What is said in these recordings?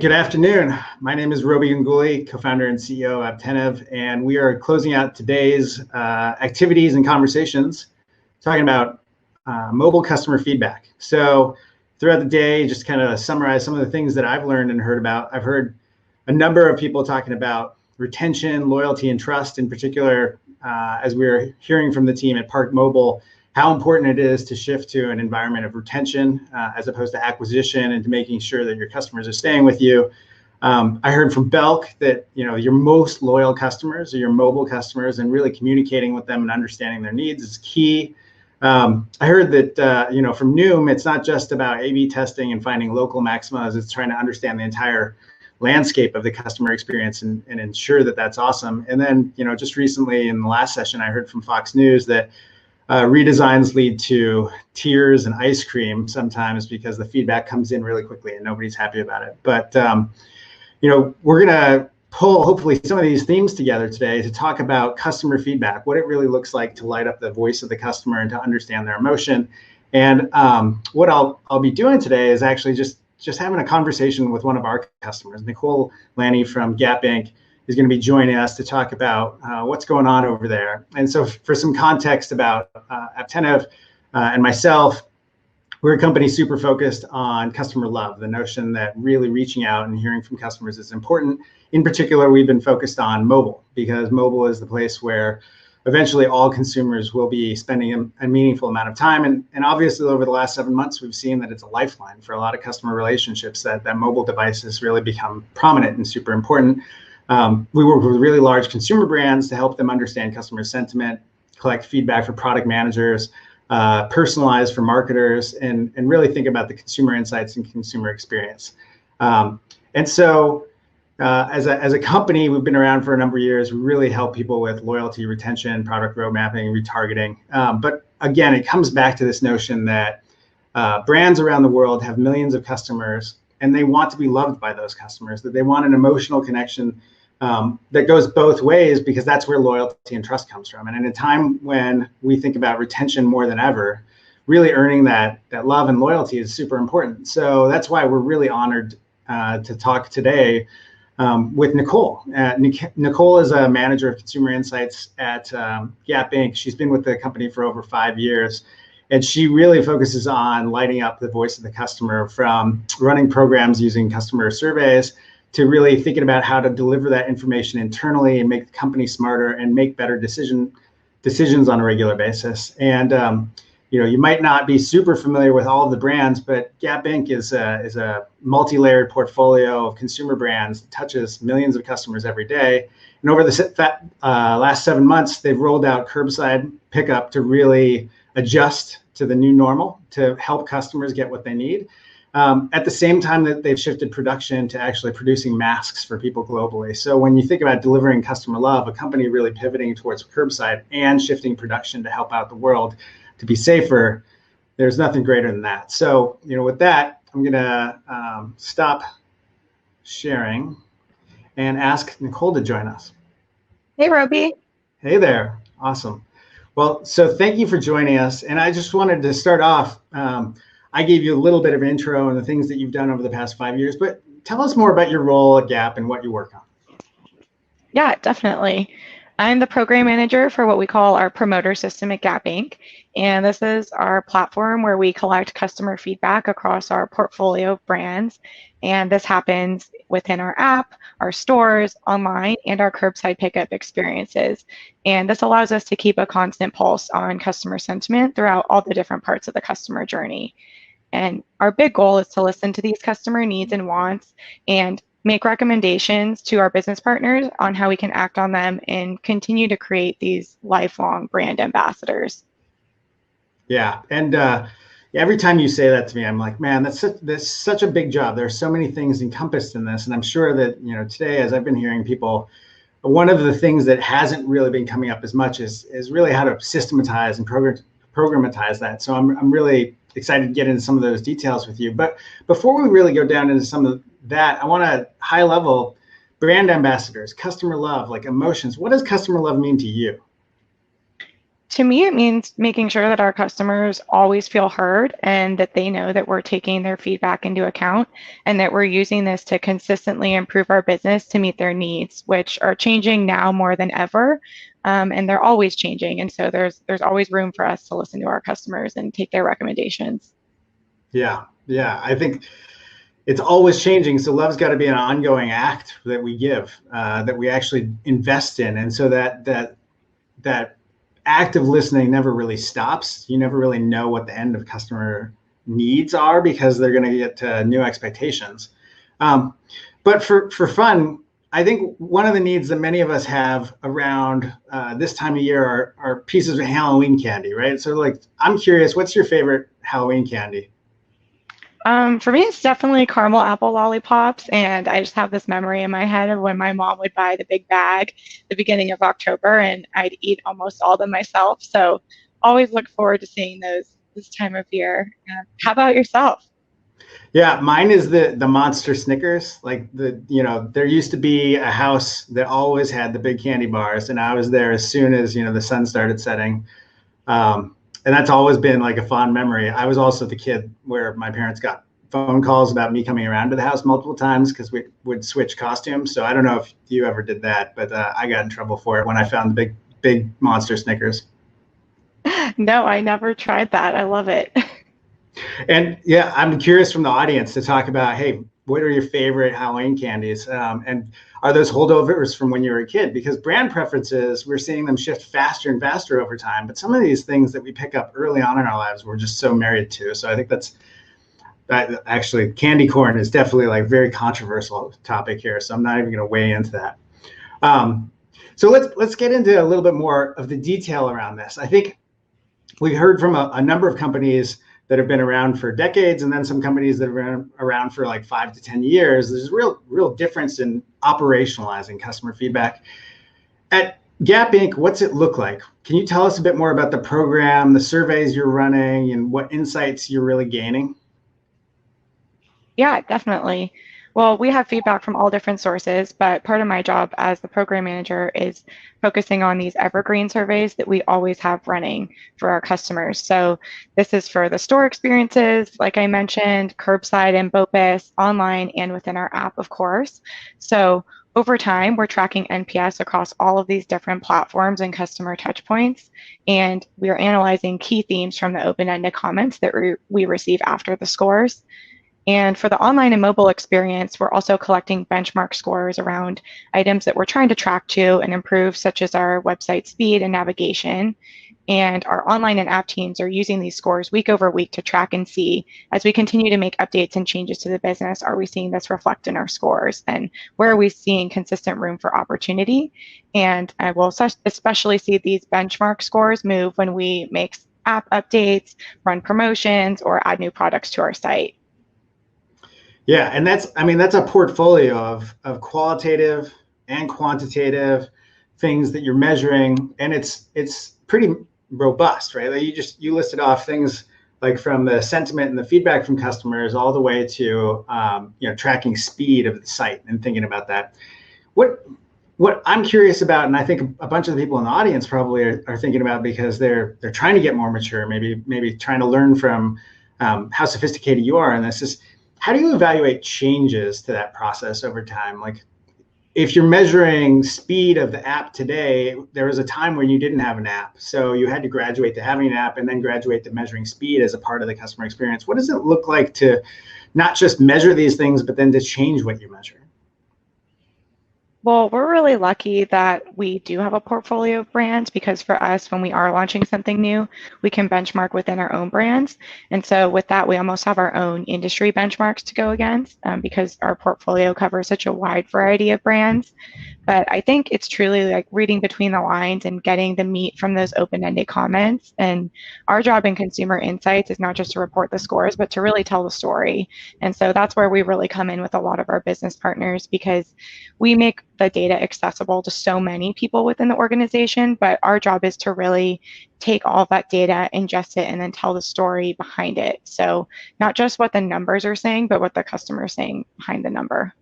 Good afternoon. My name is Robi Ganguly, co-founder and CEO of Apptentive, and we are closing out today's activities and conversations talking about mobile customer feedback. So throughout the day, just kind of summarize some of the things that I've learned and heard about. I've heard a number of people talking about retention, loyalty, and trust in particular, as we were hearing from the team at Park Mobile, how important it is to shift to an environment of retention as opposed to acquisition, and to making sure that your customers are staying with you. I heard from Belk that your most loyal customers are your mobile customers, and really communicating with them and understanding their needs is key. I heard that from Noom, it's not just about A/B testing and finding local maximas. It's trying to understand the entire landscape of the customer experience and ensure that that's awesome. And then just recently in the last session, I heard from Fox News that redesigns lead to tears and ice cream sometimes because the feedback comes in really quickly and nobody's happy about it. But we're gonna pull hopefully some of these themes together today to talk about customer feedback, what it really looks like to light up the voice of the customer and to understand their emotion. And what I'll be doing today is actually just having a conversation with one of our customers. Nicole Lanni from Gap Inc. is going to be joining us to talk about what's going on over there. And so for some context about Apptentive and myself, we're a company super focused on customer love, the notion that really reaching out and hearing from customers is important. In particular, we've been focused on mobile because mobile is the place where eventually all consumers will be spending a meaningful amount of time. And obviously over the last 7 months, we've seen that it's a lifeline for a lot of customer relationships, that mobile device has really become prominent and super important. We work with really large consumer brands to help them understand customer sentiment, collect feedback for product managers, personalize for marketers, and really think about the consumer insights and consumer experience. And so as a company, we've been around for a number of years. We really help people with loyalty, retention, product road mapping, retargeting. But again, it comes back to this notion that brands around the world have millions of customers, and they want to be loved by those customers, that they want an emotional connection that goes both ways, because that's where loyalty and trust comes from. And in a time when we think about retention more than ever, really earning that love and loyalty is super important. So that's why we're really honored to talk today with Nicole. Nicole is a manager of consumer insights at Gap Inc. She's been with the company for over 5 years. And she really focuses on lighting up the voice of the customer, from running programs using customer surveys to really thinking about how to deliver that information internally and make the company smarter and make better decisions on a regular basis. And you might not be super familiar with all of the brands, but Gap Inc. is a multi-layered portfolio of consumer brands that touches millions of customers every day. And over the last 7 months, they've rolled out curbside pickup to really adjust to the new normal, to help customers get what they need. At the same time that they've shifted production to actually producing masks for people globally. So when you think about delivering customer love, a company really pivoting towards curbside and shifting production to help out the world to be safer, there's nothing greater than that. So with that, I'm gonna stop sharing and ask Nicole to join us. Hey, Robi. Hey there, awesome. Well, so thank you for joining us. And I just wanted to start off, I gave you a little bit of an intro and the things that you've done over the past 5 years, but tell us more about your role at Gap and what you work on. Yeah, definitely. I'm the program manager for what we call our promoter system at Gap Inc. And this is our platform where we collect customer feedback across our portfolio of brands. And this happens within our app, our stores, online, and our curbside pickup experiences. And this allows us to keep a constant pulse on customer sentiment throughout all the different parts of the customer journey. And our big goal is to listen to these customer needs and wants and make recommendations to our business partners on how we can act on them and continue to create these lifelong brand ambassadors. Yeah, and every time you say that to me, I'm like, man, that's such a big job. There's so many things encompassed in this, and I'm sure that today, as I've been hearing people, one of the things that hasn't really been coming up as much is really how to systematize and programatize that. So I'm really excited to get into some of those details with you. But before we really go down into some of that, I want to high level brand ambassadors, customer love, like emotions. What does customer love mean to you? To me, it means making sure that our customers always feel heard and that they know that we're taking their feedback into account and that we're using this to consistently improve our business to meet their needs, which are changing now more than ever. And they're always changing. And so there's always room for us to listen to our customers and take their recommendations. Yeah, yeah. I think it's always changing. So love's got to be an ongoing act that we give, that we actually invest in. And so that active listening never really stops. You never really know what the end of customer needs are because they're going to get new expectations. But for fun, I think one of the needs that many of us have around this time of year are pieces of Halloween candy, right? So like, I'm curious, what's your favorite Halloween candy? For me, it's definitely caramel apple lollipops. And I just have this memory in my head of when my mom would buy the big bag the beginning of October, and I'd eat almost all of them myself. So always look forward to seeing those this time of year. How about yourself? Yeah, mine is the monster Snickers. Like there used to be a house that always had the big candy bars, and I was there as soon as the sun started setting. And that's always been like a fond memory. I was also the kid where my parents got phone calls about me coming around to the house multiple times because we would switch costumes. So I don't know if you ever did that, but I got in trouble for it when I found the big monster Snickers. No, I never tried that. I love it. And yeah, I'm curious from the audience to talk about, hey, what are your favorite Halloween candies? And are those holdovers from when you were a kid? Because brand preferences, we're seeing them shift faster and faster over time. But some of these things that we pick up early on in our lives, we're just so married to. So I think that actually candy corn is definitely like very controversial topic here. So I'm not even going to weigh into that. So let's get into a little bit more of the detail around this. I think we heard from a number of companies that have been around for decades, and then some companies that have been around for like 5 to 10 years. There's a real difference in operationalizing customer feedback. At Gap Inc., what's it look like? Can you tell us a bit more about the program, the surveys you're running, and what insights you're really gaining? Yeah, definitely. Well, we have feedback from all different sources, but part of my job as the program manager is focusing on these evergreen surveys that we always have running for our customers. So this is for the store experiences, like I mentioned, curbside and BOPIS, online and within our app, of course. So over time, we're tracking NPS across all of these different platforms and customer touchpoints, and we are analyzing key themes from the open-ended comments that we receive after the scores. And for the online and mobile experience, we're also collecting benchmark scores around items that we're trying to track to and improve, such as our website speed and navigation. And our online and app teams are using these scores week over week to track and see, as we continue to make updates and changes to the business, are we seeing this reflect in our scores? And where are we seeing consistent room for opportunity? And I will especially see these benchmark scores move when we make app updates, run promotions, or add new products to our site. Yeah, and that's a portfolio of qualitative and quantitative things that you're measuring, and it's pretty robust, right? Like you listed off things like from the sentiment and the feedback from customers all the way to tracking speed of the site and thinking about that. What I'm curious about, and I think a bunch of the people in the audience probably are thinking about because they're trying to get more mature, maybe trying to learn from how sophisticated you are in this, is how do you evaluate changes to that process over time? Like if you're measuring speed of the app today, there was a time when you didn't have an app. So you had to graduate to having an app and then graduate to measuring speed as a part of the customer experience. What does it look like to not just measure these things, but then to change what you measure? Well, we're really lucky that we do have a portfolio of brands, because for us, when we are launching something new, we can benchmark within our own brands. And so with that, we almost have our own industry benchmarks to go against, because our portfolio covers such a wide variety of brands. But I think it's truly like reading between the lines and getting the meat from those open-ended comments. And our job in consumer insights is not just to report the scores, but to really tell the story. And so that's where we really come in with a lot of our business partners, because we make the data accessible to so many people within the organization. But our job is to really take all of that data, ingest it, and then tell the story behind it. So not just what the numbers are saying, but what the customer is saying behind the number.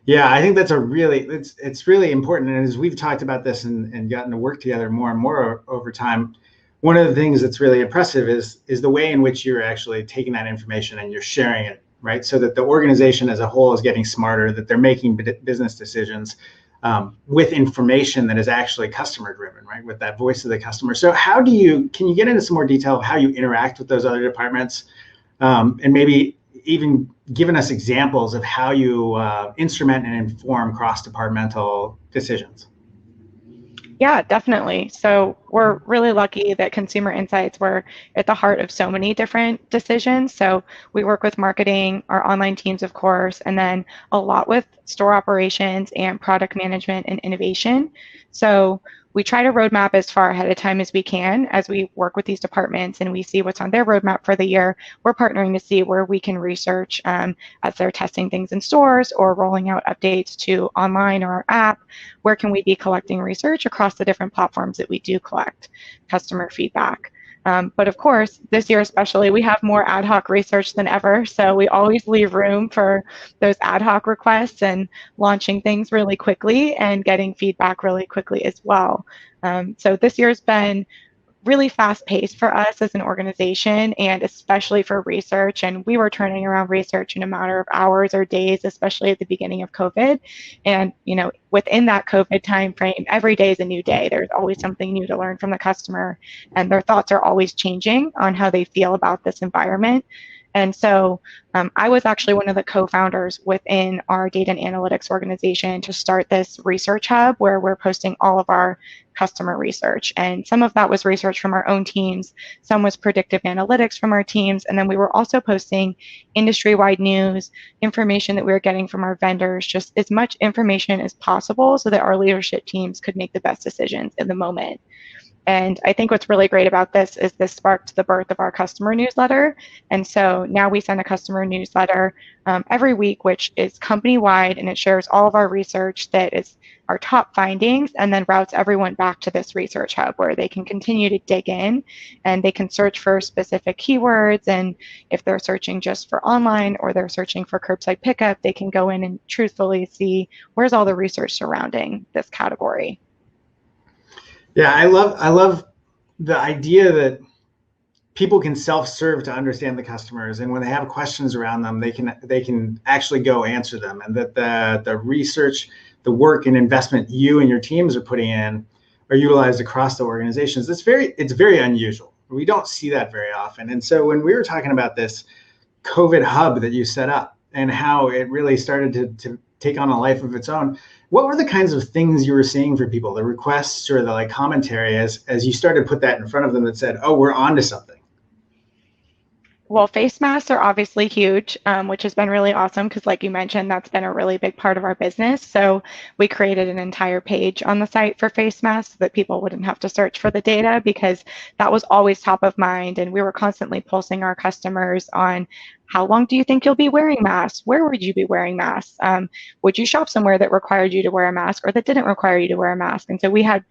Yeah, I think that's it's really important. And as we've talked about this and gotten to work together more and more over time, one of the things that's really impressive is the way in which you're actually taking that information and you're sharing it, right? So that the organization as a whole is getting smarter, that they're making business decisions with information that is actually customer driven, right? With that voice of the customer. So can you get into some more detail of how you interact with those other departments, and maybe even giving us examples of how you instrument and inform cross-departmental decisions? Yeah, definitely. So we're really lucky that consumer insights were at the heart of so many different decisions. So we work with marketing, our online teams, of course, and then a lot with store operations and product management and innovation. So we try to roadmap as far ahead of time as we can as we work with these departments and we see what's on their roadmap for the year. We're partnering to see where we can research as they're testing things in stores or rolling out updates to online or our app. Where can we be collecting research across the different platforms that we do collect customer feedback? But of course, this year especially, we have more ad hoc research than ever. So we always leave room for those ad hoc requests and launching things really quickly and getting feedback really quickly as well. So this year's been really fast paced for us as an organization and especially for research. And we were turning around research in a matter of hours or days, especially at the beginning of COVID. And, within that COVID timeframe, every day is a new day. There's always something new to learn from the customer and their thoughts are always changing on how they feel about this environment. And so I was actually one of the co-founders within our data and analytics organization to start this research hub where we're posting all of our customer research. And some of that was research from our own teams, some was predictive analytics from our teams, and then we were also posting industry-wide news, information that we were getting from our vendors, just as much information as possible so that our leadership teams could make the best decisions in the moment. And I think what's really great about this is this sparked the birth of our customer newsletter. And so now we send a customer newsletter every week, which is company-wide, and it shares all of our research that is our top findings and then routes everyone back to this research hub where they can continue to dig in and they can search for specific keywords. And if they're searching just for online or they're searching for curbside pickup, they can go in and truthfully see where's all the research surrounding this category. Yeah, I love the idea that people can self-serve to understand the customers, and when they have questions around them, they can actually go answer them, and that the research, the work and investment you and your teams are putting in are utilized across the organizations. It's very unusual. We don't see that very often. And so when we were talking about this COVID hub that you set up and how it really started to take on a life of its own, what were the kinds of things you were seeing for people, the requests or the commentary as you started to put that in front of them that said, oh, we're on to something? Well, face masks are obviously huge, which has been really awesome because, like you mentioned, that's been a really big part of our business. So we created an entire page on the site for face masks so that people wouldn't have to search for the data because that was always top of mind. And we were constantly pulsing our customers on how long do you think you'll be wearing masks? Where would you be wearing masks? Would you shop somewhere that required you to wear a mask or that didn't require you to wear a mask? And so we had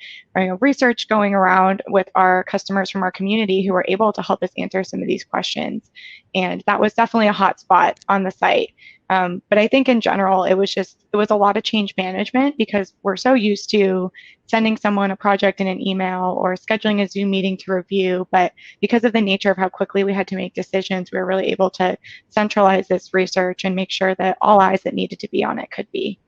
research going around with our customers from our community who were able to help us answer some of these questions. And that was definitely a hot spot on the site. But I think in general, it was a lot of change management because we're so used to sending someone a project in an email or scheduling a Zoom meeting to review. But because of the nature of how quickly we had to make decisions, we were really able to centralize this research and make sure that all eyes that needed to be on it could be.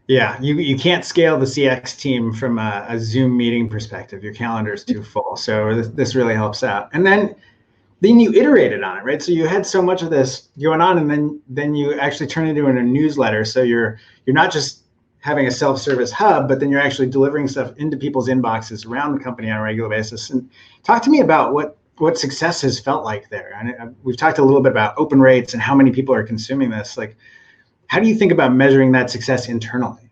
Yeah, you can't scale the CX team from a Zoom meeting perspective. Your calendar is too full. So this really helps out. And then you iterated on it, right? So you had so much of this going on, and then you actually turn it into a newsletter. So you're not just having a self-service hub, but then you're actually delivering stuff into people's inboxes around the company on a regular basis. And talk to me about what success has felt like there. And we've talked a little bit about open rates and how many people are consuming this. How do you think about measuring that success internally?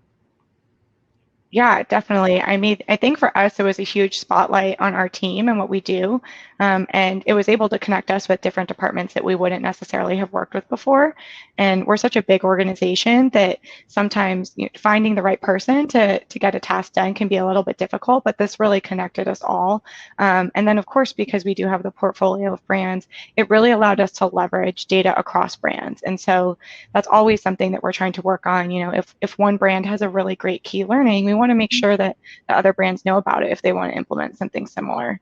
Yeah, definitely. I mean, I think for us, it was a huge spotlight on our team and what we do. And it was able to connect us with different departments that we wouldn't necessarily have worked with before. And we're such a big organization that sometimes finding the right person to get a task done can be a little bit difficult, but this really connected us all. And then, of course, because we do have the portfolio of brands, it really allowed us to leverage data across brands. And so that's always something that we're trying to work on. If one brand has a really great key learning, we want to make sure that the other brands know about it if they want to implement something similar.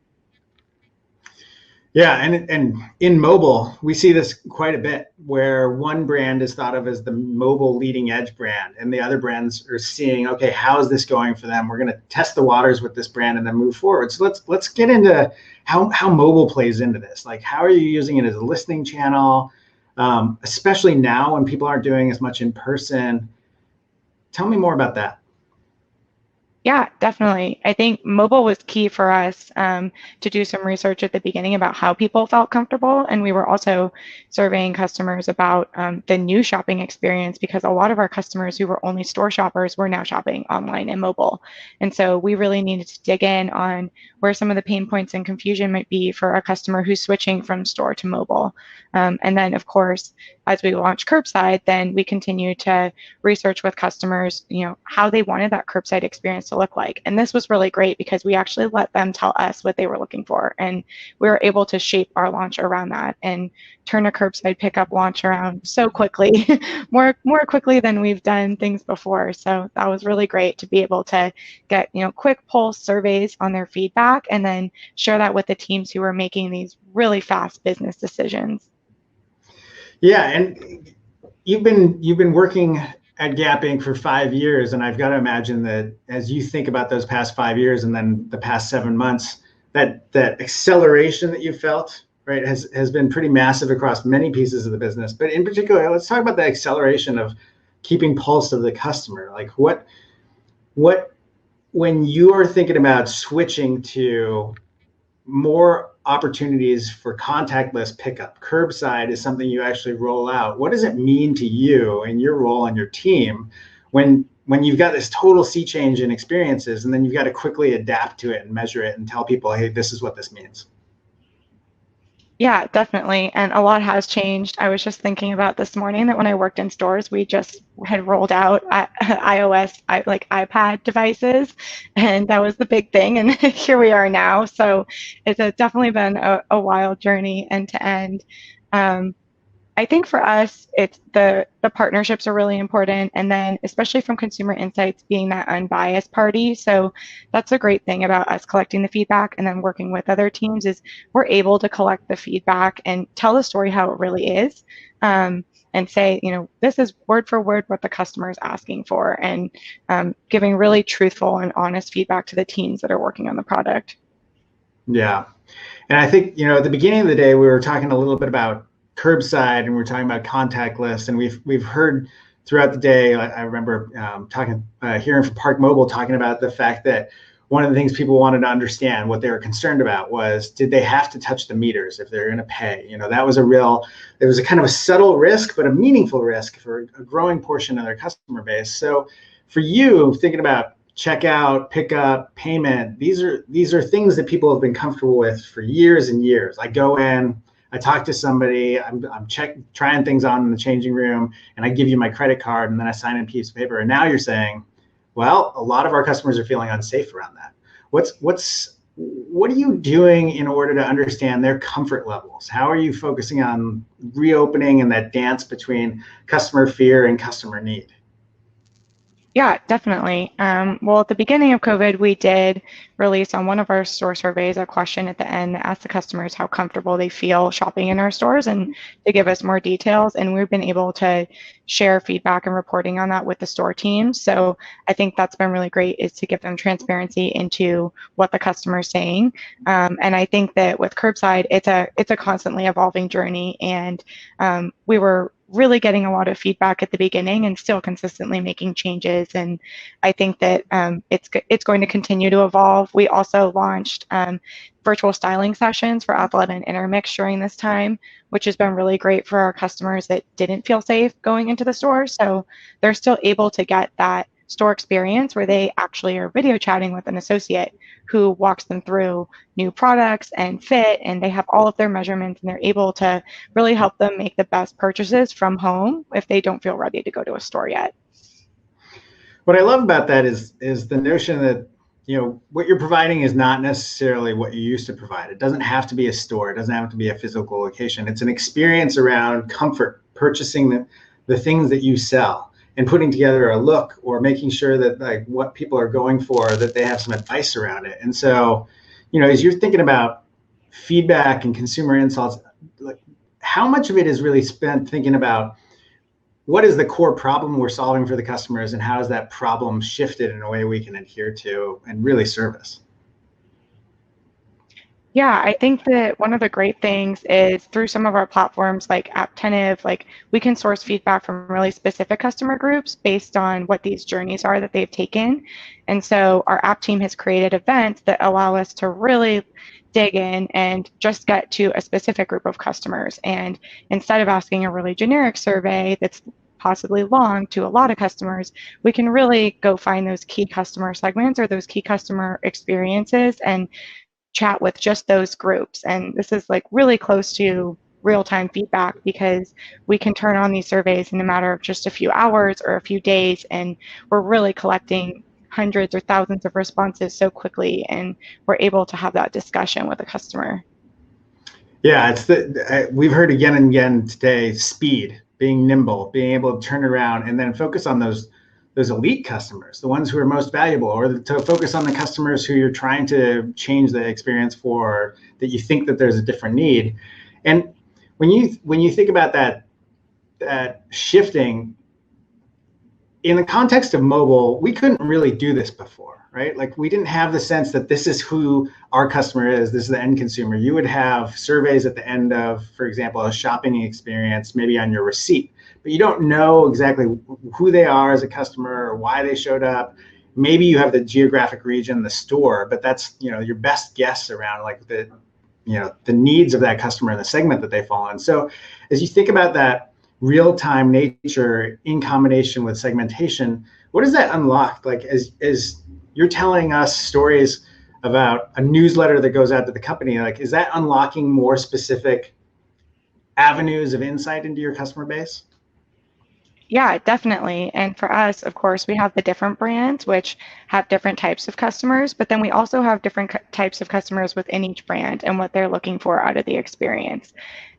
Yeah, and in mobile, we see this quite a bit, where one brand is thought of as the mobile leading edge brand, and the other brands are seeing, okay, how is this going for them? We're going to test the waters with this brand and then move forward. So let's get into how mobile plays into this. Like, how are you using it as a listening channel, especially now when people aren't doing as much in person? Tell me more about that. Yeah, definitely. I think mobile was key for us to do some research at the beginning about how people felt comfortable. And we were also surveying customers about the new shopping experience, because a lot of our customers who were only store shoppers were now shopping online and mobile. And so we really needed to dig in on where some of the pain points and confusion might be for a customer who's switching from store to mobile. And then, of course, as we launched curbside, then we continue to research with customers, how they wanted that curbside experience to look like. And this was really great because we actually let them tell us what they were looking for. And we were able to shape our launch around that and turn a curbside pickup launch around so quickly, more quickly than we've done things before. So that was really great to be able to get, quick pulse surveys on their feedback and then share that with the teams who were making these really fast business decisions. Yeah, and you've been working at Gap Inc. for 5 years, and I've got to imagine that as you think about those past 5 years and then the past 7 months, that acceleration that you felt, right, has been pretty massive across many pieces of the business. But in particular, let's talk about the acceleration of keeping pulse of the customer. Like what when you're thinking about switching to more opportunities for contactless pickup, curbside is something you actually roll out. What does it mean to you and your role on your team when you've got this total sea change in experiences, and then you've got to quickly adapt to it and measure it and tell people, hey, this is what this means? Yeah, definitely. And a lot has changed. I was just thinking about this morning that when I worked in stores, we just had rolled out iOS, like iPad devices, and that was the big thing. And here we are now. So it's definitely been a wild journey end to end. I think for us, it's the partnerships are really important, and then especially from consumer insights being that unbiased party. So that's a great thing about us collecting the feedback and then working with other teams is we're able to collect the feedback and tell the story how it really is, and say, this is word for word what the customer is asking for, and giving really truthful and honest feedback to the teams that are working on the product. Yeah, and I think at the beginning of the day we were talking a little bit about curbside, and we're talking about contactless, and we've heard throughout the day. I remember hearing from Park Mobile talking about the fact that one of the things people wanted to understand, what they were concerned about, was did they have to touch the meters if they're going to pay? That was it was a kind of a subtle risk, but a meaningful risk for a growing portion of their customer base. So for you, thinking about checkout, pickup, payment, these are things that people have been comfortable with for years and years. I go in, I talk to somebody, I'm trying things on in the changing room, and I give you my credit card, and then I sign a piece of paper. And now you're saying, well, a lot of our customers are feeling unsafe around that. What are you doing in order to understand their comfort levels? How are you focusing on reopening and that dance between customer fear and customer need? Yeah, definitely. Well, at the beginning of COVID, we did release on one of our store surveys a question at the end that asked the customers how comfortable they feel shopping in our stores and to give us more details. And we've been able to share feedback and reporting on that with the store teams. So I think that's been really great, is to give them transparency into what the customer is saying. And I think that with curbside, it's a constantly evolving journey. And we were really getting a lot of feedback at the beginning and still consistently making changes. And I think that it's going to continue to evolve. We also launched virtual styling sessions for Athleta and Intermix during this time, which has been really great for our customers that didn't feel safe going into the store. So they're still able to get that store experience where they actually are video chatting with an associate who walks them through new products and fit, and they have all of their measurements, and they're able to really help them make the best purchases from home if they don't feel ready to go to a store yet. What I love about that is the notion that what you're providing is not necessarily what you used to provide. It doesn't have to be a store. It doesn't have to be a physical location. It's an experience around comfort, purchasing the things that you sell, and putting together a look, or making sure that like what people are going for, that they have some advice around it. And so, as you're thinking about feedback and consumer insights, like, how much of it is really spent thinking about what is the core problem we're solving for the customers, and how is that problem shifted in a way we can adhere to and really service? Yeah, I think that one of the great things is through some of our platforms like Apptentive, like we can source feedback from really specific customer groups based on what these journeys are that they've taken. And so our app team has created events that allow us to really dig in and just get to a specific group of customers. And instead of asking a really generic survey that's possibly long to a lot of customers, we can really go find those key customer segments or those key customer experiences and chat with just those groups. And this is like really close to real-time feedback because we can turn on these surveys in a matter of just a few hours or a few days, and we're really collecting hundreds or thousands of responses so quickly, and we're able to have that discussion with a customer. Yeah, we've heard again and again today, speed, being nimble, being able to turn around and then focus on those elite customers, the ones who are most valuable, or to focus on the customers who you're trying to change the experience for, that you think that there's a different need. And when you think about that shifting in the context of mobile, we couldn't really do this before, right? Like, we didn't have the sense that this is who our customer is, this is the end consumer. You would have surveys at the end of, for example, a shopping experience, maybe on your receipt, but you don't know exactly who they are as a customer or why they showed up. Maybe you have the geographic region, the store, but that's, your best guess around like the needs of that customer and the segment that they fall in. So as you think about that real-time nature in combination with segmentation, what does that unlock? Like, as you're telling us stories about a newsletter that goes out to the company, like, is that unlocking more specific avenues of insight into your customer base? Yeah, definitely. And for us, of course, we have the different brands, which have different types of customers, but then we also have different types of customers within each brand and what they're looking for out of the experience.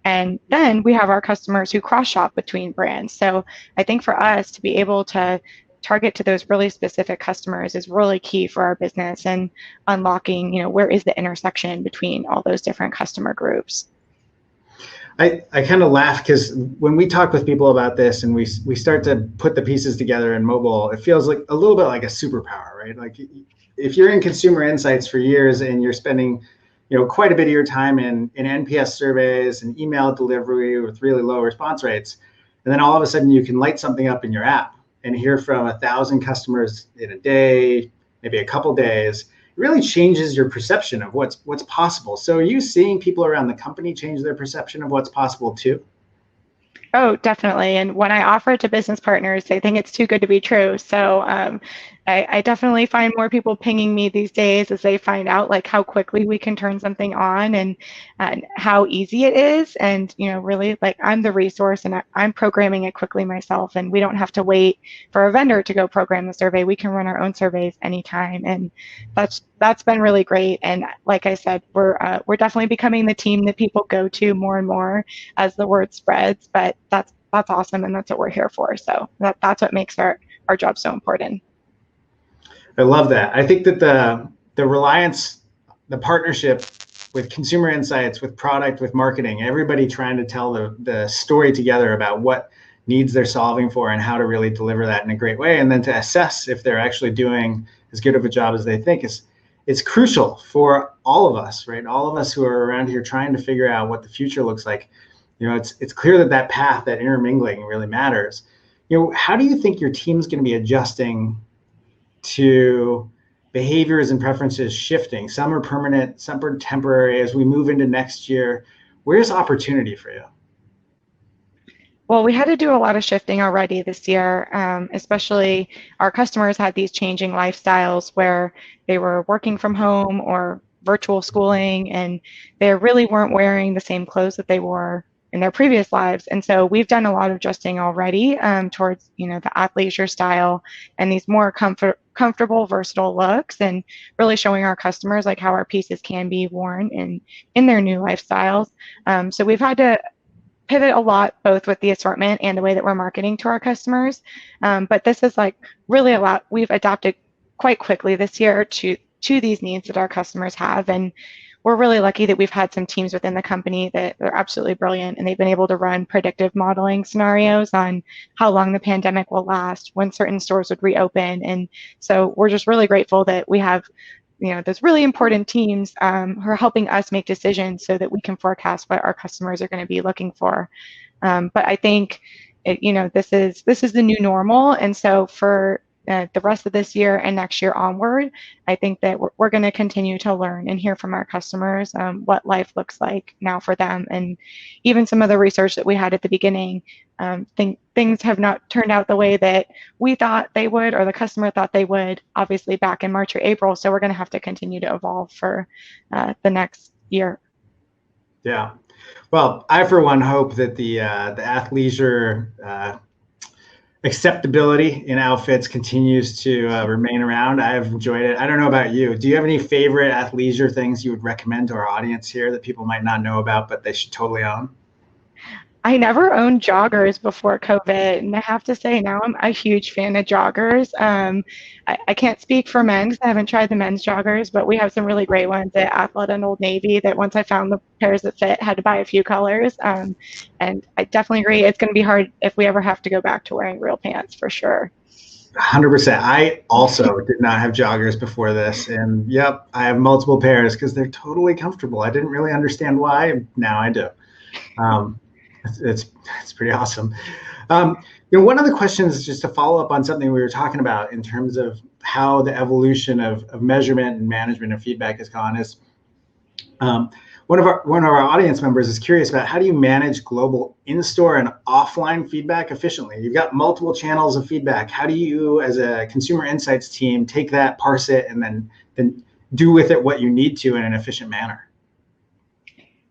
And then we have our customers who cross-shop between brands. So I think for us to be able to target to those really specific customers is really key for our business and unlocking, where is the intersection between all those different customer groups. I kind of laugh because when we talk with people about this and we start to put the pieces together in mobile, it feels like a little bit like a superpower, right? Like, if you're in consumer insights for years and you're spending, quite a bit of your time in NPS surveys and email delivery with really low response rates, and then all of a sudden you can light something up in your app and hear from 1,000 customers in a day, maybe a couple days, it really changes your perception of what's possible. So are you seeing people around the company change their perception of what's possible too? Oh, definitely. And when I offer it to business partners, they think it's too good to be true. So I definitely find more people pinging me these days as they find out like how quickly we can turn something on and how easy it is. And, really like I'm the resource and I'm programming it quickly myself. And we don't have to wait for a vendor to go program the survey. We can run our own surveys anytime. And that's been really great. And like I said, we're definitely becoming the team that people go to more and more as the word spreads. But that's awesome. And that's what we're here for. So that's what makes our job so important. I love that. I think that the reliance, the partnership with consumer insights, with product, with marketing, everybody trying to tell the story together about what needs they're solving for and how to really deliver that in a great way, and then to assess if they're actually doing as good of a job as they think is crucial for all of us, right? All of us who are around here trying to figure out what the future looks like. It's clear that path, that intermingling really matters. How do you think your team's going to be adjusting to behaviors and preferences shifting? Some are permanent, some are temporary. As we move into next year, where's opportunity for you? Well, we had to do a lot of shifting already this year, especially our customers had these changing lifestyles where they were working from home or virtual schooling, and they really weren't wearing the same clothes that they wore in their previous lives. And so we've done a lot of adjusting already towards, the athleisure style and these more comfortable, versatile looks, and really showing our customers like how our pieces can be worn in their new lifestyles. So we've had to pivot a lot, both with the assortment and the way that we're marketing to our customers. But this is like really a lot. We've adapted quite quickly this year to these needs that our customers have. And we're really lucky that we've had some teams within the company that are absolutely brilliant, and they've been able to run predictive modeling scenarios on how long the pandemic will last, when certain stores would reopen. And so we're just really grateful that we have those really important teams who are helping us make decisions so that we can forecast what our customers are going to be looking for. But I think this is the new normal, and so for the rest of this year and next year onward, I think that we're going to continue to learn and hear from our customers what life looks like now for them. And even some of the research that we had at the beginning, things have not turned out the way that we thought they would, or the customer thought they would, obviously back in March or April. So we're going to have to continue to evolve for the next year. Yeah. Well, I, for one, hope that the athleisure acceptability in outfits continues to remain around. I've enjoyed it. I don't know about you. Do you have any favorite athleisure things you would recommend to our audience here that people might not know about, but they should totally own? I never owned joggers before COVID, and I have to say now I'm a huge fan of joggers. I can't speak for men because I haven't tried the men's joggers, but we have some really great ones at Athleta and Old Navy that once I found the pairs that fit, had to buy a few colors. And I definitely agree. It's going to be hard if we ever have to go back to wearing real pants, for sure. 100%. I also did not have joggers before this, and yep, I have multiple pairs because they're totally comfortable. I didn't really understand why. Now I do. It's pretty awesome. One of the questions, just to follow up on something we were talking about in terms of how the evolution of measurement and management and feedback has gone, is one of our audience members is curious about how do you manage global in-store and offline feedback efficiently? You've got multiple channels of feedback. How do you, as a consumer insights team, take that, parse it, and then do with it what you need to in an efficient manner?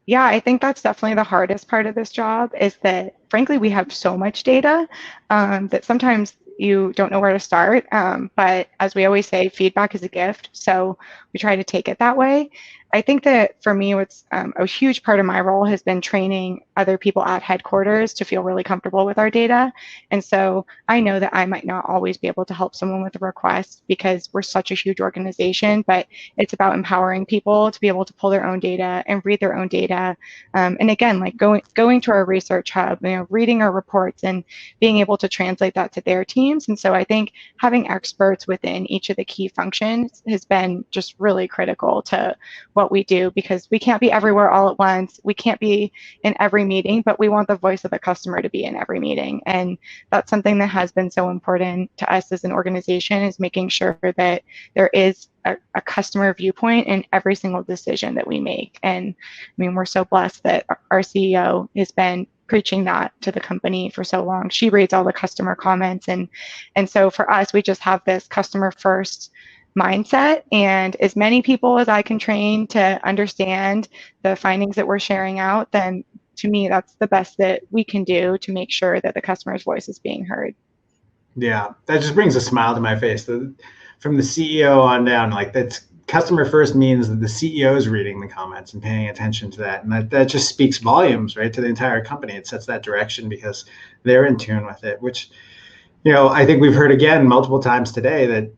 Yeah, I think that's definitely the hardest part of this job, is that, frankly, we have so much data that sometimes you don't know where to start. But as we always say, feedback is a gift. So we try to take it that way. I think that for me, what's a huge part of my role has been training other people at headquarters to feel really comfortable with our data. And so I know that I might not always be able to help someone with a request because we're such a huge organization, but it's about empowering people to be able to pull their own data and read their own data. And again, like going to our research hub, reading our reports and being able to translate that to their teams. And so I think having experts within each of the key functions has been just really critical to what we do, because we can't be everywhere all at once. We can't be in every meeting, but we want the voice of the customer to be in every meeting. And that's something that has been so important to us as an organization, is making sure that there is a customer viewpoint in every single decision that we make. And I mean, we're so blessed that our CEO has been preaching that to the company for so long. She reads all the customer comments. And so for us, we just have this customer first mindset, and as many people as I can train to understand the findings that we're sharing out, then to me, that's the best that we can do to make sure that the customer's voice is being heard. Yeah, that just brings a smile to my face. From the CEO on down, like, that's customer first means that the CEO is reading the comments and paying attention to that. And that just speaks volumes, right, to the entire company. It sets that direction because they're in tune with it, which, I think we've heard again multiple times today that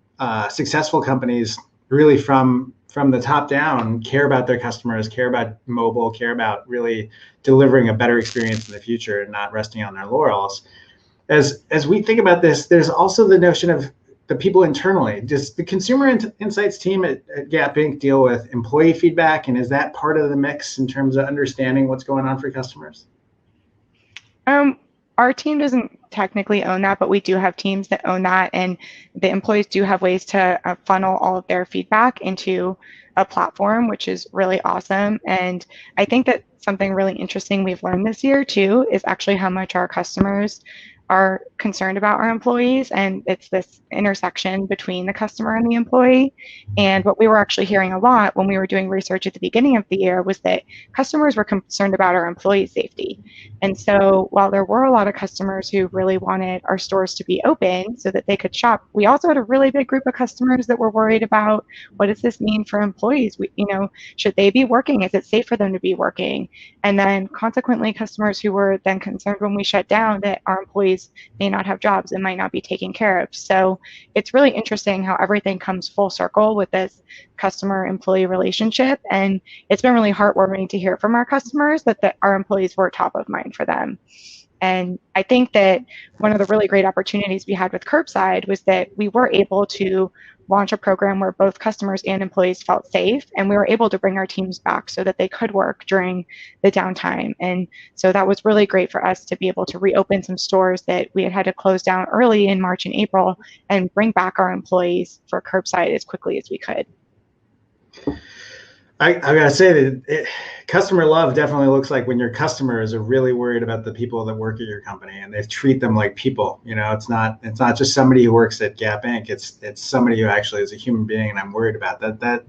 successful companies really from the top down care about their customers, care about mobile, care about really delivering a better experience in the future and not resting on their laurels. As we think about this, there's also the notion of the people internally. Does the consumer insights team at Gap Inc. deal with employee feedback, and is that part of the mix in terms of understanding what's going on for customers? Our team doesn't technically own that, but we do have teams that own that, and the employees do have ways to funnel all of their feedback into a platform, which is really awesome. And I think that something really interesting we've learned this year too is actually how much our customers are concerned about our employees, and it's this intersection between the customer and the employee. And what we were actually hearing a lot when we were doing research at the beginning of the year was that customers were concerned about our employee safety. And so while there were a lot of customers who really wanted our stores to be open so that they could shop, we also had a really big group of customers that were worried about, what does this mean for employees? Should they be working? Is it safe for them to be working? And then consequently, customers who were then concerned when we shut down that our employees employees may not have jobs and might not be taken care of. So it's really interesting how everything comes full circle with this customer-employee relationship. And it's been really heartwarming to hear from our customers that our employees were top of mind for them. And I think that one of the really great opportunities we had with Curbside was that we were able to launch a program where both customers and employees felt safe, and we were able to bring our teams back so that they could work during the downtime. And so that was really great for us to be able to reopen some stores that we had had to close down early in March and April and bring back our employees for Curbside as quickly as we could. I gotta say that customer love definitely looks like when your customers are really worried about the people that work at your company and they treat them like people. You know, it's not just somebody who works at Gap Inc. It's somebody who actually is a human being, and I'm worried about that. That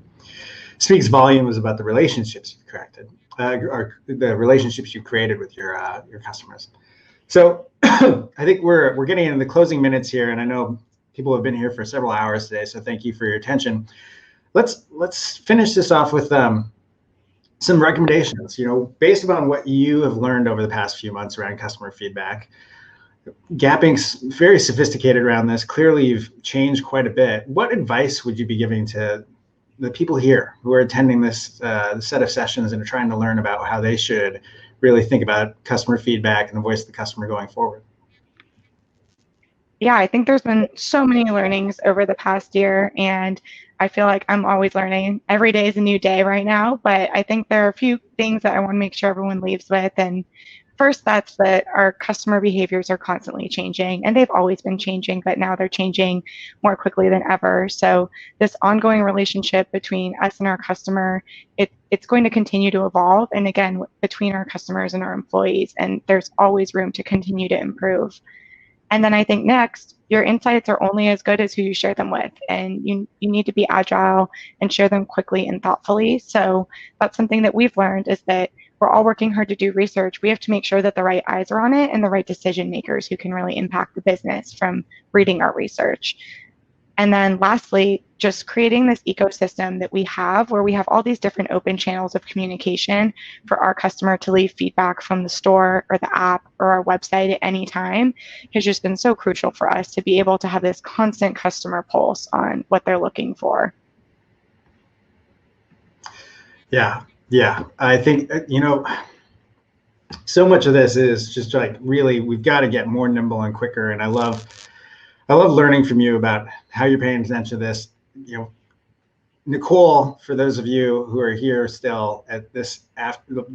speaks volumes about the relationships you've created, or the relationships you've created with your customers. So I think we're getting into the closing minutes here, and I know people have been here for several hours today, so thank you for your attention. Let's finish this off with some recommendations. You know, based upon what you have learned over the past few months around customer feedback, Gap Inc.'s very sophisticated around this. Clearly, you've changed quite a bit. What advice would you be giving to the people here who are attending this set of sessions and are trying to learn about how they should really think about customer feedback and the voice of the customer going forward? Yeah, I think there's been so many learnings over the past year, and I feel like I'm always learning. Every day is a new day right now, but I think there are a few things that I want to make sure everyone leaves with. And first, that's that our customer behaviors are constantly changing, and they've always been changing, but now they're changing more quickly than ever. So this ongoing relationship between us and our customer, it's going to continue to evolve, and again, between our customers and our employees, and there's always room to continue to improve. And then I think next, your insights are only as good as who you share them with, and you need to be agile and share them quickly and thoughtfully. So that's something that we've learned, is that we're all working hard to do research. We have to make sure that the right eyes are on it and the right decision makers who can really impact the business from reading our research. And then lastly, just creating this ecosystem that we have where we have all these different open channels of communication for our customer to leave feedback from the store or the app or our website at any time has just been so crucial for us to be able to have this constant customer pulse on what they're looking for. Yeah. I think, you know, so much of this is just like, really, we've got to get more nimble and quicker. And I love learning from you about how you're paying attention to this. You know, Nicole, for those of you who are here still at this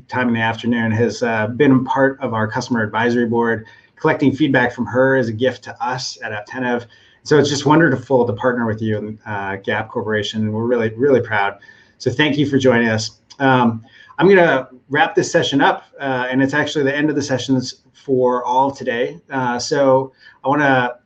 time in the afternoon, has been part of our customer advisory board. Collecting feedback from her is a gift to us at Apptentive. So it's just wonderful to partner with you and Gap Corporation, and we're really, really proud. So thank you for joining us. I'm going to wrap this session up, and it's actually the end of the sessions for all today. So I want to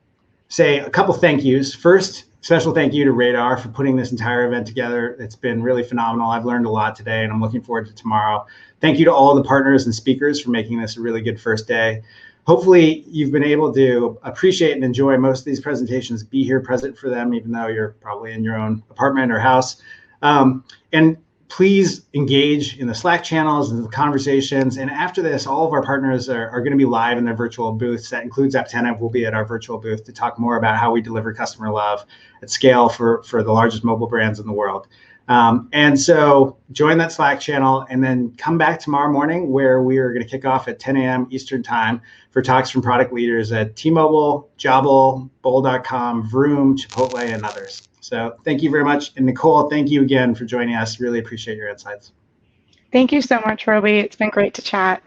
say a couple thank yous. First, special thank you to Radar for putting this entire event together. It's been really phenomenal. I've learned a lot today, and I'm looking forward to tomorrow. Thank you to all the partners and speakers for making this a really good first day. Hopefully, you've been able to appreciate and enjoy most of these presentations, be here present for them, even though you're probably in your own apartment or house. And please engage in the Slack channels and the conversations. And after this, all of our partners are going to be live in their virtual booths. That includes Apptentive. We'll be at our virtual booth to talk more about how we deliver customer love at scale for the largest mobile brands in the world. And so join that Slack channel, and then come back tomorrow morning, where we are going to kick off at 10 a.m. Eastern time for talks from product leaders at T-Mobile, Jobble, Bowl.com, Vroom, Chipotle, and others. So thank you very much. And Nicole, thank you again for joining us. Really appreciate your insights. Thank you so much, Robi. It's been great to chat.